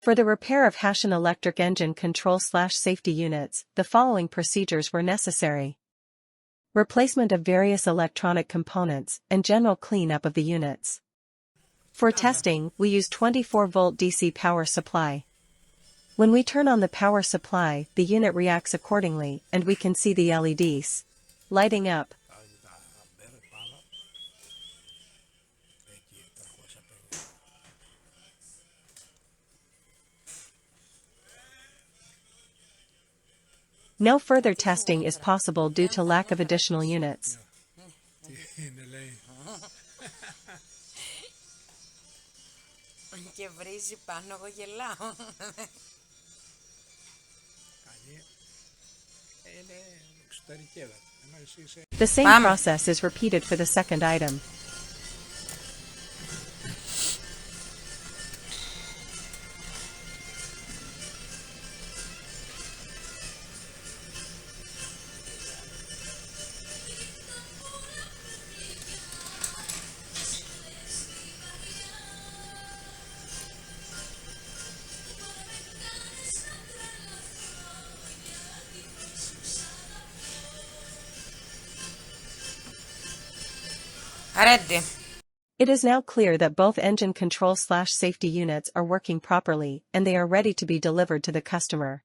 For the repair of Hashin electric engine control/safety units, the following procedures were necessary. Replacement of various electronic components and general cleanup of the units. For testing, we use 24-volt DC power supply. When we turn on the power supply, the unit reacts accordingly, and we can see the LEDs lighting up. No further testing is possible due to lack of additional units. The same process is repeated for the second item. It is now clear that both engine control/safety units are working properly and they are ready to be delivered to the customer.